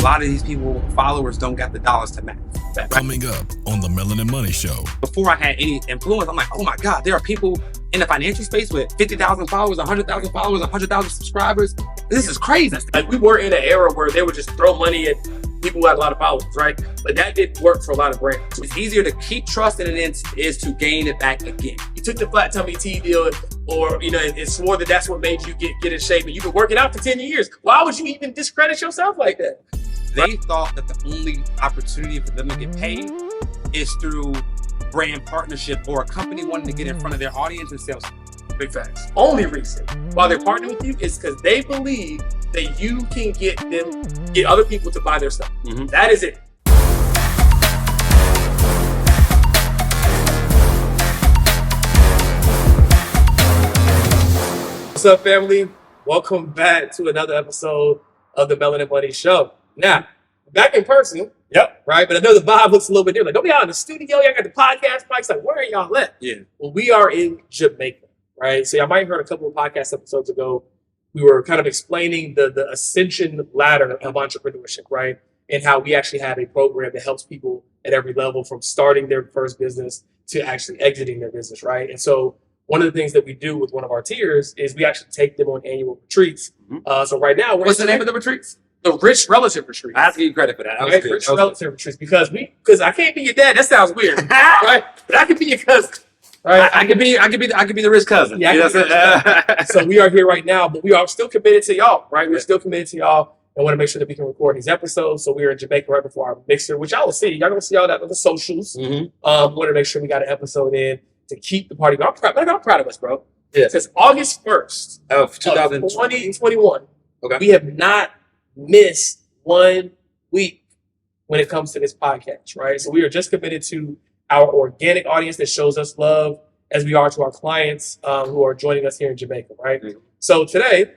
lot of these people, followers, don't got the dollars to match. Right? Coming up on the Melanin Money Show. Before I had any influence, I'm like, oh my God, there are people in the financial space with 50,000 followers, 100,000 followers, 100,000 subscribers. This is crazy. Like, we were in an era where they would just throw money at people who had a lot of followers, right? But that didn't work for a lot of brands. It's easier to keep trust than it is to gain it back again. You took the flat tummy tea deal, or and swore that that's what made you get in shape, and you've been working out for 10 years. Why would you even discredit yourself like that? They thought that the only opportunity for them to get paid is through brand partnership or a company wanting to get in front of their audience and sales. Big facts. Only reason why they're partnering with you is because they believe that you can get other people to buy their stuff. Mm-hmm. That is it. What's up, family? Welcome back to another episode of the Melanin Money Show. Now, back in person. Yep. Right? But I know the vibe looks a little bit different. Like, don't be out in the studio. Y'all got the podcast mics. Like, where are y'all at? Yeah. Well, we are in Jamaica, right? So y'all might have heard a couple of podcast episodes ago. We were kind of explaining the ascension ladder of entrepreneurship, right? And how we actually have a program that helps people at every level from starting their first business to actually exiting their business, right? And so one of the things that we do with one of our tiers is we actually take them on annual retreats. Mm-hmm. So right now, what's the name of the retreats? The Rich Relative Retreat. I have to give you credit for that. Right? Rich Relative Retreats, because I can't be your dad. That sounds weird, right? But I can be your cousin. Right? I could be the rich cousin. Yeah, so we are here right now, but we are still committed to y'all, right? We're still committed to y'all and want to make sure that we can record these episodes. So we are in Jamaica right before our mixer, which y'all will see. Y'all gonna see all that on the socials. Mm-hmm. Want to make sure we got an episode in to keep the party going. I'm proud of us, bro. Yeah. Since August 1st of 2021, okay, we have not missed 1 week when it comes to this podcast, right? So we are just committed to our organic audience that shows us love as we are to our clients who are joining us here in Jamaica, right? Mm-hmm. So today,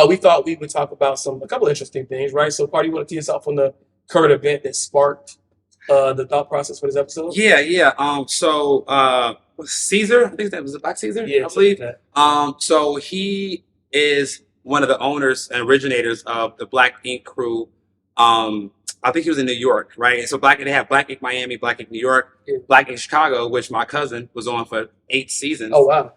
we thought we would talk about a couple of interesting things, right? So, Party, you want to tee us off on the current event that sparked the thought process for this episode? Yeah. So Caesar, I think that was Black Caesar, yeah, I believe. So he is one of the owners and originators of the Black Ink crew. I think he was in New York, right? And so they have Black Ink Miami, Black Ink New York, yeah, Black Ink Chicago, which my cousin was on for 8 seasons. Oh, wow.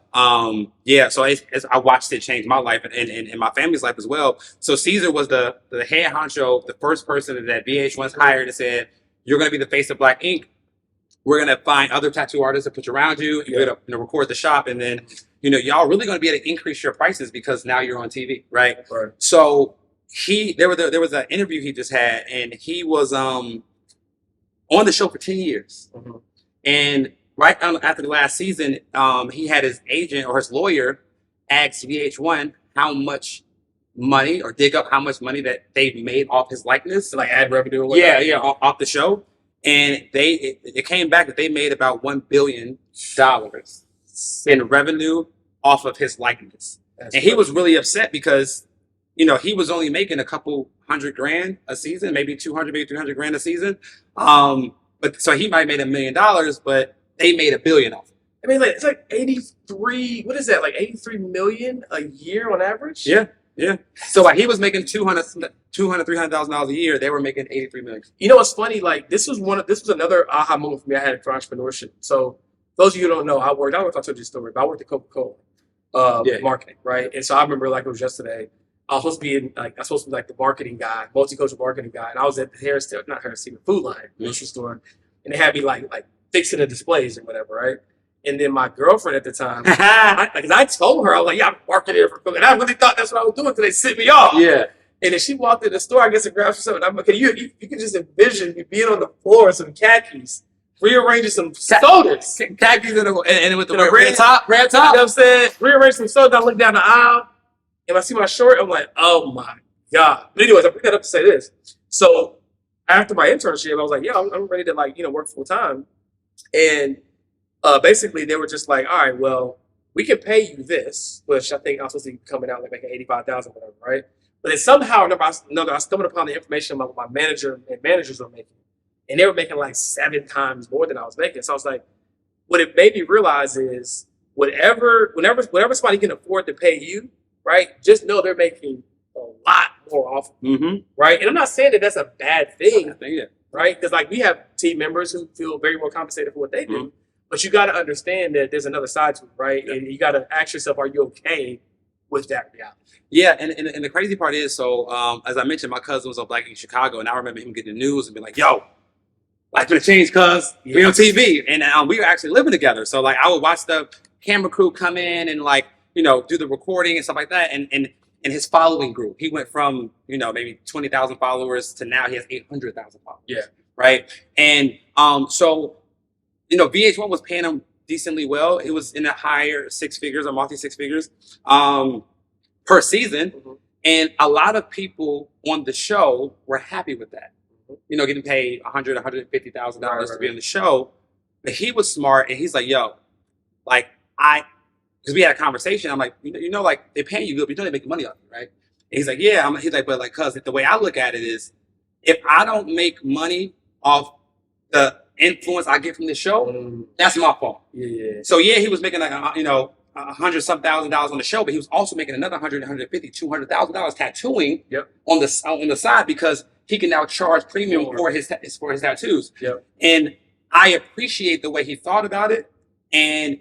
So I watched it change my life and my family's life as well. So Caesar was the head honcho, the first person that VH1 hired and said, you're going to be the face of Black Ink. We're going to find other tattoo artists to put you around you. You're going to record the shop. And then, y'all really going to be able to increase your prices because now you're on TV, right? Right. So there was an interview he just had, and he was on the show for 10 years. Mm-hmm. And right after the last season, he had his agent or his lawyer ask VH1 how much money, or dig up how much money that they made off his likeness, like ad revenue or whatever. Yeah, off the show. And it came back that they made about $1 billion in revenue off of his likeness. And he was really upset because he was only making a couple $100,000 a season, maybe 200, maybe 300 grand a season. But so he might have made $1 million, but they made $1 billion off it. I mean, it's like 83. What is that? Like 83 million a year on average? Yeah. So like he was making $300,000 a year. They were making 83 million. You know what's funny? Like this was another aha moment for me I had for entrepreneurship. So those of you who don't know, I don't know if I told you the story, but I worked at Coca-Cola marketing, right? And so I remember like it was yesterday. I was supposed to be the marketing guy, multicultural marketing guy, and I was at the Food Line grocery store, and they had me like fixing the displays or whatever, right? And then my girlfriend at the time, I told her, I was like, yeah, I'm marketing for Coca, and I really thought that's what I was doing until they sent me off. Yeah. And then she walked in the store, I guess, and grabbed something. I'm like, you can just envision me being on the floor with some khakis, rearranging some sodas, khakis and with the red top. You know what I'm saying? Rearranging some sodas. I look down the aisle. If I see my short, I'm like, oh my God. But anyways, I bring that up to say this. So after my internship, I was like, yeah, I'm ready to work full time. And basically they were just like, all right, well, we can pay you this, which I think I was supposed to be coming out like making $85,000, whatever, right? But then somehow I was coming upon the information about what my manager and managers were making. And they were making like 7 times more than I was making. So I was like, what it made me realize is whatever somebody can afford to pay you, right? Just know they're making a lot more often, Mm-hmm. right? And I'm not saying that that's a bad thing, Yeah. right? Because like we have team members who feel very well compensated for what they do, Mhm. but you got to understand that there's another side to it, right? Yeah. And you got to ask yourself, are you okay with that reality? Yeah, and the crazy part is, so as I mentioned, my cousin was on Black in Chicago, and I remember him getting the news and being like, "Yo, life's gonna change, cuz we on TV," and we were actually living together. So like, I would watch the camera crew come in and like, do the recording and stuff like that, and his following group, he went from maybe 20,000 followers to now he has 800,000 followers. Yeah. Right, and so VH1 was paying him decently well. It was in the higher six figures or multi six figures. Per season, and a lot of people on the show were happy with that. Getting paid $150,000 to be on the show. But he was smart, and he's like, "Yo, like because we had a conversation. I'm like, like they're paying you good, but they're making money off you, right?" And he's like, "Yeah." He's like, "But like, cuz the way I look at it is, if I don't make money off the influence I get from the show, that's my fault." Yeah. So yeah, he was making like $100,000 on the show, but he was also making another $200,000 tattooing on the side because he can now charge premium for his tattoos. Yep. And I appreciate the way he thought about it, and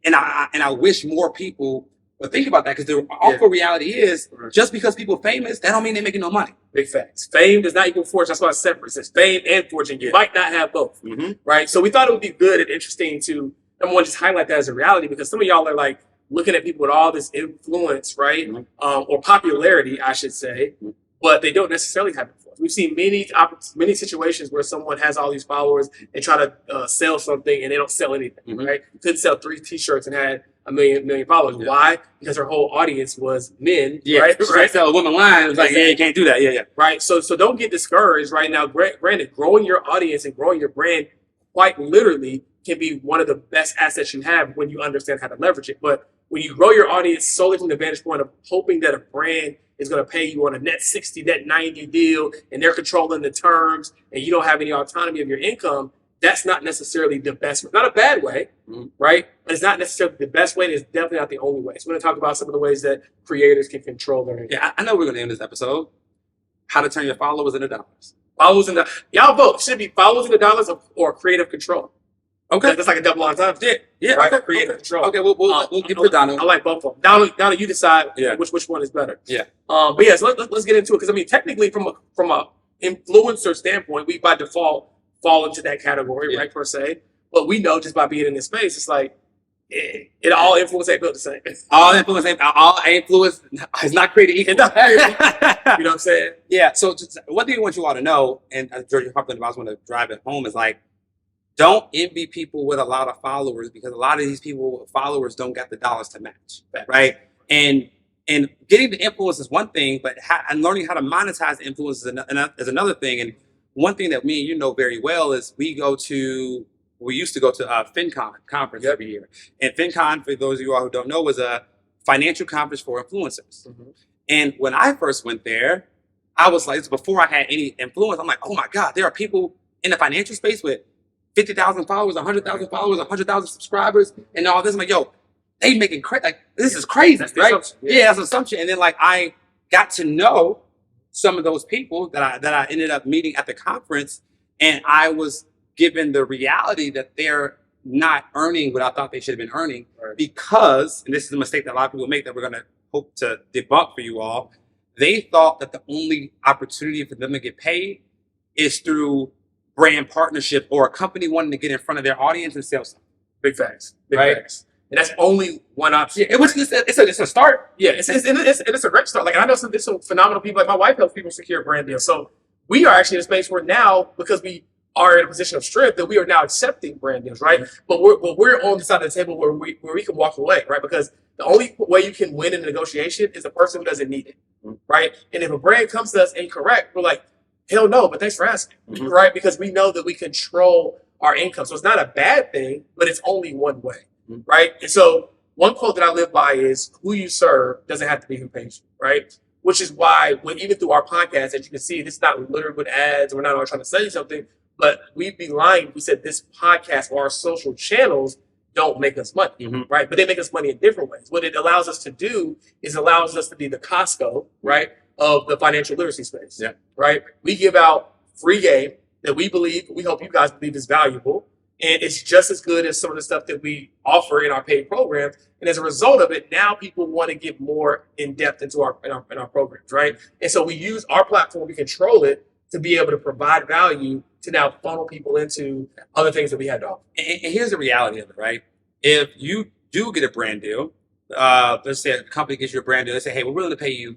I wish more people would think about that, because the awful reality is, just because people famous, that don't mean they're making no money. Big facts. Fame does not equal fortune. That's why it's separate. It says fame and fortune. You might not have both, right? So we thought it would be good and interesting to, number one, just highlight that as a reality, because some of y'all are like looking at people with all this influence, right? Or popularity, I should say, but they don't necessarily have influence. We've seen many situations where someone has all these followers and try to sell something and they don't sell anything, right? You couldn't sell 3 T-shirts and had a million followers. Why? Because her whole audience was men, right? Right. Sell a woman line. It was like, yeah, you can't do that. Yeah. Right. So don't get discouraged right now. Granted, growing your audience and growing your brand quite literally can be one of the best assets you have when you understand how to leverage it. But when you grow your audience solely from the vantage point of hoping that a brand is going to pay you on a net 60, net 90 deal, and they're controlling the terms, and you don't have any autonomy of your income, that's not necessarily the best, not a bad way, right? But it's not necessarily the best way, and it's definitely not the only way. So we're going to talk about some of the ways that creators can control their income. Yeah, I know we're going to end this episode. How to turn your followers into dollars. Followers into, y'all vote. Should it be followers into dollars or creative control? Okay. That's like a double entendre. Yeah. Right? Okay. Creative control. Okay, we'll give it to Donald. I like both of them. Donald, you decide which one is better. Yeah. But yeah, so let's get into it, because I mean, technically, from a influencer standpoint, we by default fall into that category, right, per se. But we know just by being in this space, it's like it all influence ain't built the same. All influence is not created equal. You know what I'm saying? Yeah. So just one thing I want you all to know, and George Huffman, I was going to drive it home, is like, don't envy people with a lot of followers, because a lot of these people with followers don't got the dollars to match, right? And getting the influence is one thing, but and learning how to monetize the influence is another thing. And one thing that me and you know very well is we used to go to FinCon conference every year. And FinCon, for those of you all who don't know, was a financial conference for influencers. And when I first went there, I was like, before I had any influence, I'm like, oh my God, there are people in the financial space with 50,000 followers, 100,000 followers, 100,000 subscribers, and all this. I'm like, yo, they making crazy. Like, this is crazy, right? Yeah, that's an assumption. And then like I got to know some of those people that I ended up meeting at the conference, and I was given the reality that they're not earning what I thought they should have been earning, because, and this is a mistake that a lot of people make that we're going to hope to debunk for you all, they thought that the only opportunity for them to get paid is through brand partnership or a company wanting to get in front of their audience and sell something. Big facts. Big facts. And that's only one option. Yeah, it's a start. Yeah, it's a great start. Like, and I know there's some phenomenal people. Like, my wife helps people secure brand deals. So we are actually in a space where now, because we are in a position of strength, that we are now accepting brand deals, right? But we're on the side of the table where we can walk away, right? Because the only way you can win in a negotiation is the person who doesn't need it, right? And if a brand comes to us incorrect, we're like, hell no, but thanks for asking, right? Because we know that we control our income. So it's not a bad thing, but it's only one way, right? And so one quote that I live by is, who you serve doesn't have to be who pays you, right? Which is why, even through our podcast, as you can see, this is not littered with ads. We're not always trying to sell you something, but we'd be lying if we said this podcast or our social channels don't make us money, right? But they make us money in different ways. What it allows us to do is allows us to be the Costco, right, of the financial literacy space. Yeah. Right? We give out free game that we hope you guys believe is valuable. And it's just as good as some of the stuff that we offer in our paid programs. And as a result of it, now people want to get more in depth into our programs, right? And so we use our platform, we control it to be able to provide value to now funnel people into other things that we had to offer. And here's the reality of it, right? If you do get a brand deal, let's say a company gives you a brand deal, they say, hey, we're willing to pay you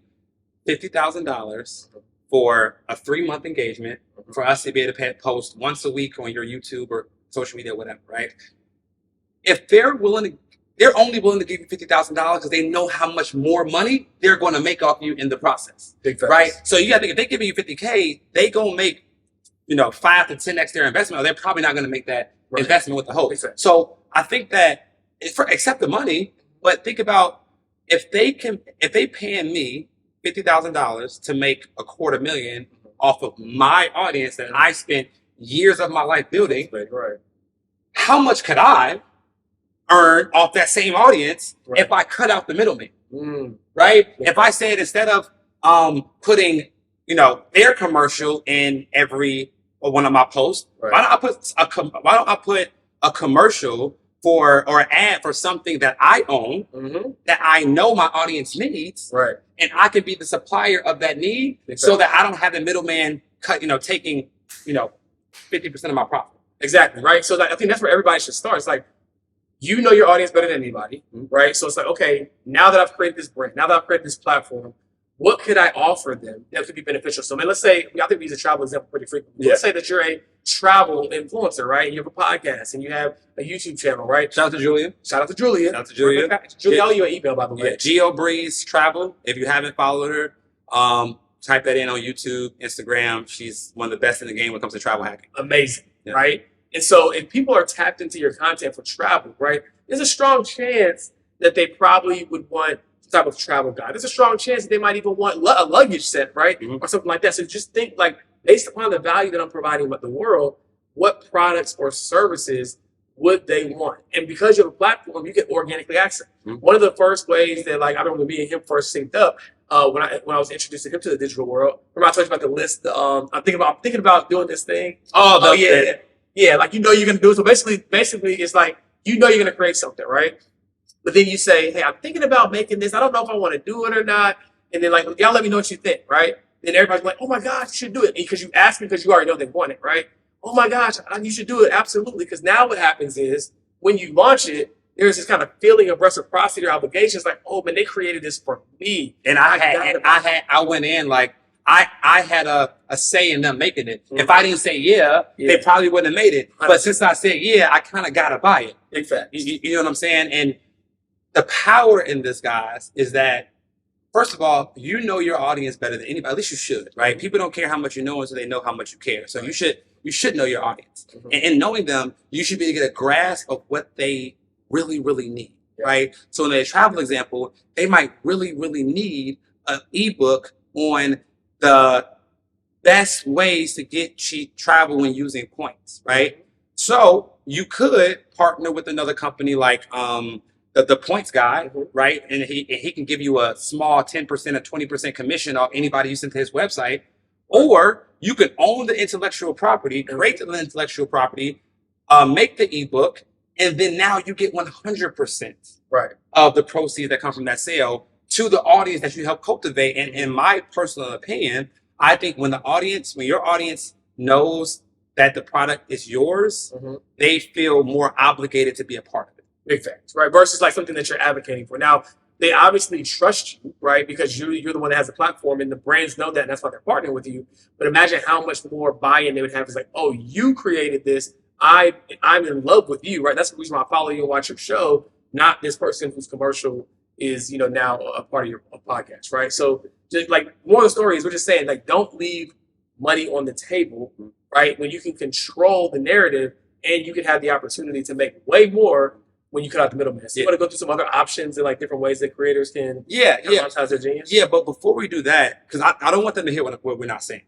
$50,000 for a 3-month engagement for us to be able to post once a week on your YouTube or social media, whatever, right? If they're only willing to give you $50,000 because they know how much more money they're going to make off you in the process, right? So you got to think, if they give you $50K, they gonna make 5 to 10x their investment, or they're probably not going to make that investment with the hope. Exactly. So I think that accept the money, but think about if they paying me $50,000 to make $250,000 off of my audience that I spent years of my life building, Right. how much could I earn off that same audience if I cut out the middleman? Right? Yeah. If I said instead of putting their commercial in every one of my posts, why don't I put a commercial or an ad for something that I own, that I know my audience needs, and I can be the supplier of that need, so that I don't have the middleman taking 50% of my profit. Exactly, right? So I think that's where everybody should start. It's like, you know your audience better than anybody, right? So it's like, okay, now that I've created this brand, now that I've created this platform, what could I offer them that could be beneficial? So, let's say, I think we use a travel example pretty frequently. Yeah. Let's say that you're a travel influencer, right? And you have a podcast and you have a YouTube channel, right? Shout out to Julia. Julia, I'll leave you an email, by the way. Geo Breeze Travel. If you haven't followed her, type that in on YouTube, Instagram. She's one of the best in the game when it comes to travel hacking. Amazing, right? And so if people are tapped into your content for travel, right, there's a strong chance that they probably would want some type of travel guide. There's a strong chance that they might even want a luggage set, right, or something like that. So just think, like, based upon the value that I'm providing with the world, what products or services would they want? And because you have a platform, you get organically access. One of the first ways that, like, I remember me and him first synced up, when I was introducing him to the digital world. Remember I told you about the list? I'm thinking about doing this thing. Yeah, like, you're gonna do it. So basically it's like, you're gonna create something, right? But then you say, hey, I'm thinking about making this. I don't know if I want to do it or not. And then, like, y'all let me know what you think, right? Then everybody's like, oh my gosh, you should do it. Because you asked me because you already know they want it, right? Oh my gosh, you should do it. Absolutely. Because now what happens is, when you launch it, there's this kind of feeling of reciprocity or obligations, like, oh man, they created this for me. And I went in like, I had a say in them making it. If I didn't say they probably wouldn't have made it. But since I said I kind of gotta buy it. Exactly. You know what I'm saying? And the power in this, guys, is that, first of all, you know your audience better than anybody. At least you should, right? People don't care how much you know until they know how much you care. So you should know your audience. And in knowing them, you should be able to get a grasp of what they really, really need, right? So in a travel example, they might really, really need an ebook on the best ways to get cheap travel when using points, right? So you could partner with another company like the points guy, right? And he can give you a small 10% or 20% commission off anybody you send to his website. Or you could own the intellectual property, create the intellectual property, make the ebook, and then now you get 100% of the proceeds that come from that sale to the audience that you help cultivate. And in my personal opinion, I think when your audience knows that the product is yours, they feel more obligated to be a part of it. Big facts, right? Versus like something that you're advocating for. Now, they obviously trust you, right? Because you're the one that has the platform, and the brands know that, and that's why they're partnering with you. But imagine how much more buy-in they would have. It's like, oh, you created this. I'm in love with you, right? That's the reason why I follow you and watch your show, not this person whose commercial is, now a part of your podcast, right? So just like one of the stories, we're just saying, like, don't leave money on the table, right? When you can control the narrative and you can have the opportunity to make way more when you cut out the middleman. So you want to go through some other options and like different ways that creators can monetize their genius? Yeah, but before we do that, because I don't want them to hear what we're not saying.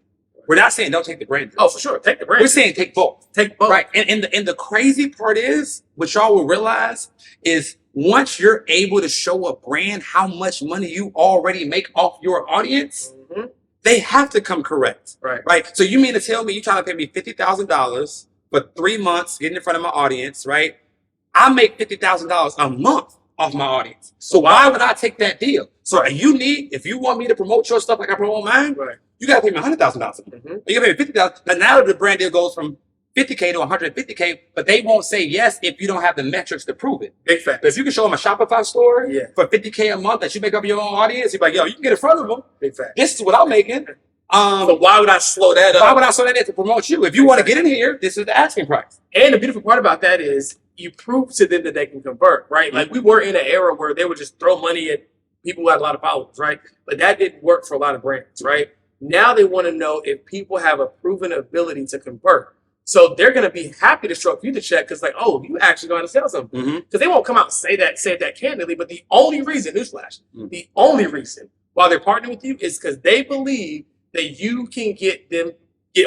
We're not saying don't take the brand. Oh, for sure. Take the brand. We're saying take both. Take both. Right. And the crazy part is, what y'all will realize is, once you're able to show a brand how much money you already make off your audience, they have to come correct. Right. So you mean to tell me you trying to pay me $50,000 for 3 months getting in front of my audience, right? I make $50,000 a month off my audience. So why would I take that deal? So if you want me to promote your stuff like I promote mine, you got to pay me $100,000. You got to pay me $50,000. Now the brand deal goes from $50K to $150K, but they won't say yes if you don't have the metrics to prove it. Big fact. But if you can show them a Shopify store for $50K a month that you make up your own audience, you're like, yo, you can get in front of them. Big fact. This is what I'm making. So why would I slow that up? Why would I slow that up to promote you? If you want to get in here, this is the asking price. And the beautiful part about that is you prove to them that they can convert, right? Like we were in an era where they would just throw money at people who had a lot of followers, right? But that didn't work for a lot of brands, right? Now they want to know if people have a proven ability to convert. So they're going to be happy to stroke you the check because, like, oh, you actually know how to sell something. Because they won't come out and say that candidly. But the only reason, newsflash, the only reason why they're partnering with you is because they believe that you can get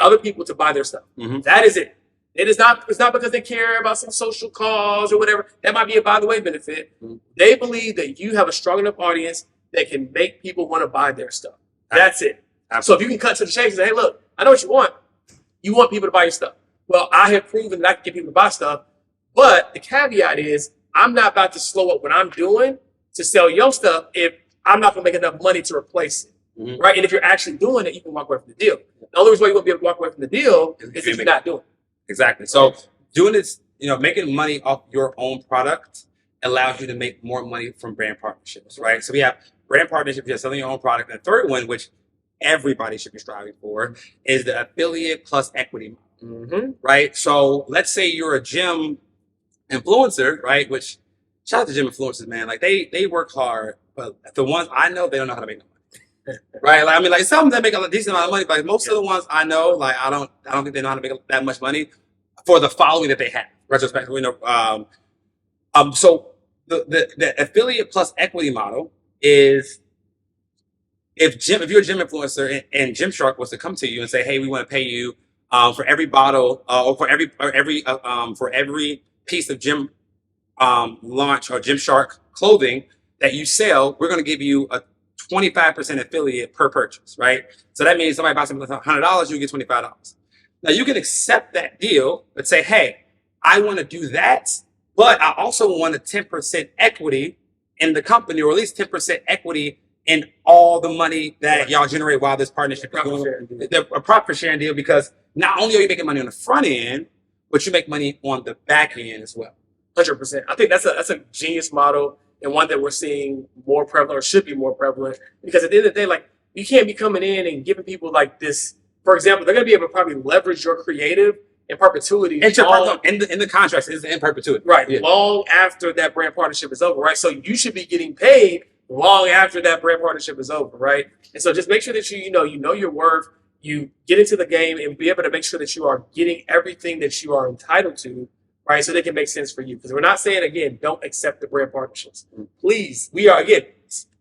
other people to buy their stuff. That is it. It's not because they care about some social cause or whatever. That might be a by the way benefit. They believe that you have a strong enough audience that can make people want to buy their stuff. That's it. So if you can cut to the chase and say, hey, look, I know what you want. You want people to buy your stuff. Well, I have proven that I can get people to buy stuff. But the caveat is I'm not about to slow up what I'm doing to sell your stuff if I'm not going to make enough money to replace it. Right? And if you're actually doing it, you can walk away from the deal. The only reason why you won't be able to walk away from the deal is if you're not doing it. Exactly. So doing this, making money off your own product allows you to make more money from brand partnerships, right? So we have brand partnerships, you're selling your own product. And the third one, which everybody should be striving for, is the affiliate plus equity model, right? So let's say you're a gym influencer, right? Which, shout out to gym influencers, man. Like they work hard, but the ones I know, they don't know how to make no money. Right? Like, I mean, like some of them make a decent amount of money, but most of the ones I know, like I don't think they know how to make that much money for the following that they have. Retrospectively, so the affiliate plus equity model is if you're a gym influencer and Gymshark was to come to you and say, hey, we want to pay you for every bottle or for every piece of gym launch or Gymshark clothing that you sell, we're going to give you a 25% affiliate per purchase, right? So that means somebody buys something for $100, you get $25. Now you can accept that deal, but say, hey, I want to do that, but I also want a 10% equity in the company, or at least 10% equity in all the money that y'all generate while this partnership is going. A profit sharing deal, because not only are you making money on the front end, but you make money on the back end as well. 100%. I think that's a genius model, and one that we're seeing more prevalent, or should be more prevalent, because at the end of the day, like, you can't be coming in and giving people like this. For example, they're going to be able to probably leverage your creative in perpetuity. In the contracts, it's in perpetuity. Right. Yeah. Long after that brand partnership is over, right? So you should be getting paid long after that brand partnership is over, right? And so just make sure that you know your worth, you get into the game and be able to make sure that you are getting everything that you are entitled to, right? So they can make sense for you. Because we're not saying, again, don't accept the brand partnerships. Please, we are, again,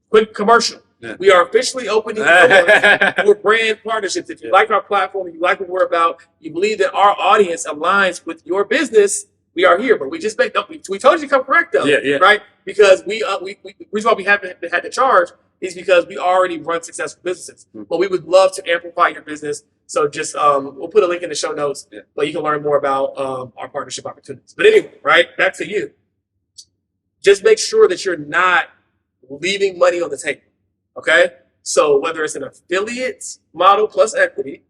quick commercial. Yeah. We are officially opening for brand partnerships. If you like our platform, if you like what we're about, you believe that our audience aligns with your business, we are here. But we just make up. We told you to come correct though, right? Because we reason why we haven't had to charge is because we already run successful businesses. But we would love to amplify your business. So just we'll put a link in the show notes, but you can learn more about our partnership opportunities. But anyway, right, back to you. Just make sure that you're not leaving money on the table. Okay, so whether it's an affiliate model plus equity,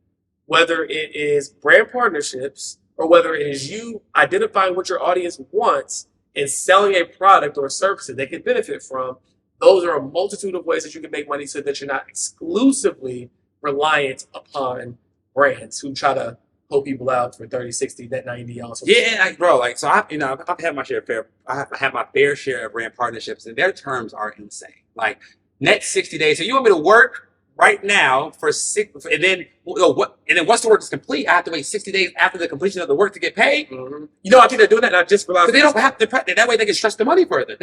whether it is brand partnerships, or whether it is you identifying what your audience wants and selling a product or a service that they can benefit from, those are a multitude of ways that you can make money so that you're not exclusively reliant upon brands who try to pull people out for 30, 60, net 90 also. Yeah, bro, like, so I've had my fair share of brand partnerships, and their terms are insane. Like, net 60 days. So you want me to work right now for 6, and then once the work is complete, I have to wait 60 days after the completion of the work to get paid. Mm-hmm. You know, I think they're doing that. And I just realized because they don't have to. That way they can stretch the money further.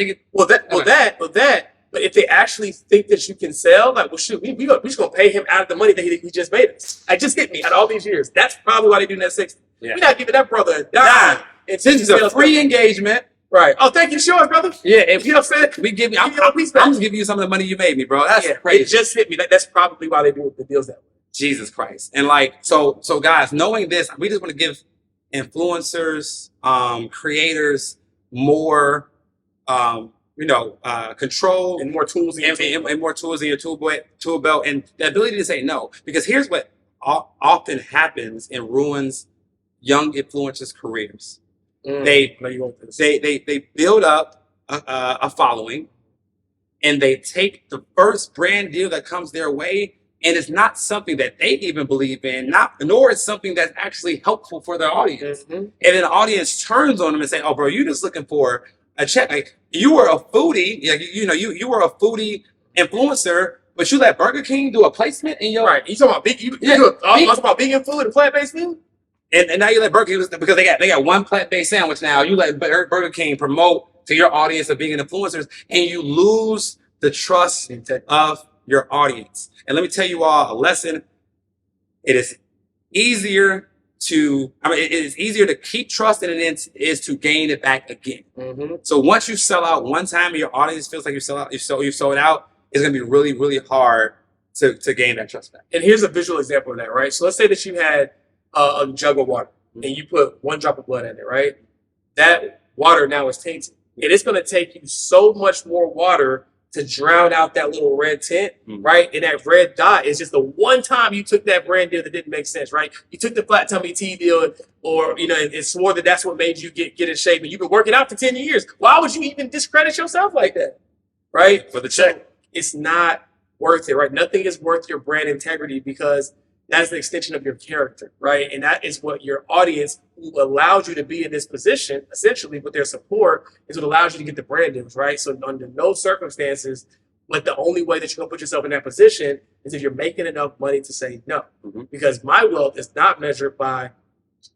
But if they actually think that you can sell, like, well, shoot, we just gonna pay him out of the money that he just made us. I just hit me out of all these years. That's probably why they do net 60. Yeah. We're not giving that brother a dime. This is a free engagement. Right. Oh, thank you. Sure, brother. Yeah, and You know what I'm saying? we give you. Give me a piece back. I'm just giving you some of the money you made me, bro. That's Yeah, crazy. it just hit me. That's probably why they do the deals that way. Jesus Christ. And like, so guys, knowing this, we just want to give influencers, creators more, control And more tools in your tool. and more tools in your tool belt, and the ability to say no. Because here's what often happens and ruins young influencers' careers. They build up a following, and they take the first brand deal that comes their way, and it's not something that they even believe in, nor is something that's actually helpful for their audience. Mm-hmm. And then the audience turns on them and say, "Oh, bro, you just looking for a check. Like you were a foodie, like you were a foodie influencer, but you let Burger King do a placement in your Right. You talking about big? You talking about vegan food and plant-based food? and now you let Burger King, because they got one plant-based sandwich now. You let Burger King promote to your audience of vegan influencers, and you lose the trust of your audience. And let me tell you all a lesson. It is easier it is easier to keep trust than it is to gain it back again. Mm-hmm. So once you sell out one time and your audience feels like you sold out, it's going to be really, really hard to gain that trust back. And here's a visual example of that, right? So let's say that you had a jug of water and you put one drop of blood in it, right? That water now is tainted. And it's going to take you so much more water to drown out that little red tint, right? And that red dot is just the one time you took that brand deal that didn't make sense, right? You took the flat tummy tea deal, or and swore that that's what made you get in shape, and you've been working out for 10 years. Why would you even discredit yourself like that, right? For the check. So it's not worth it, right? Nothing is worth your brand integrity, because that is an extension of your character, right? And that is what your audience, who allows you to be in this position, essentially with their support, is what allows you to get the brand deals, right? So under no circumstances, but the only way that you're gonna put yourself in that position is if you're making enough money to say no. Mm-hmm. Because my wealth is not measured by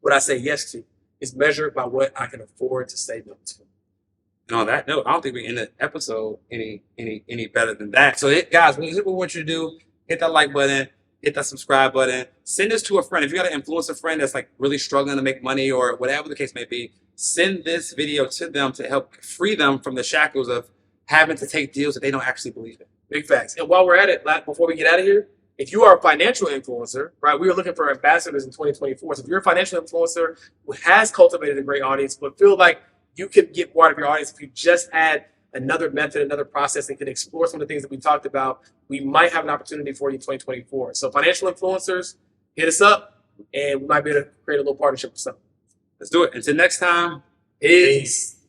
what I say yes to. It's measured by what I can afford to say no to. And on that note, I don't think we end the episode any better than that. So guys, here's what we want you to do: hit that like button, hit that subscribe button, send this to a friend. If you got an influencer friend that's like really struggling to make money or whatever the case may be, send this video to them to help free them from the shackles of having to take deals that they don't actually believe in. Big facts. And while we're at it, before we get out of here, if you are a financial influencer, right, we are looking for ambassadors in 2024. So if you're a financial influencer who has cultivated a great audience, but feel like you could get more out of your audience if you just had another method, another process, and can explore some of the things that we talked about, we might have an opportunity for you in 2024. So financial influencers, hit us up, and we might be able to create a little partnership or something. Let's do it. Until next time, Peace.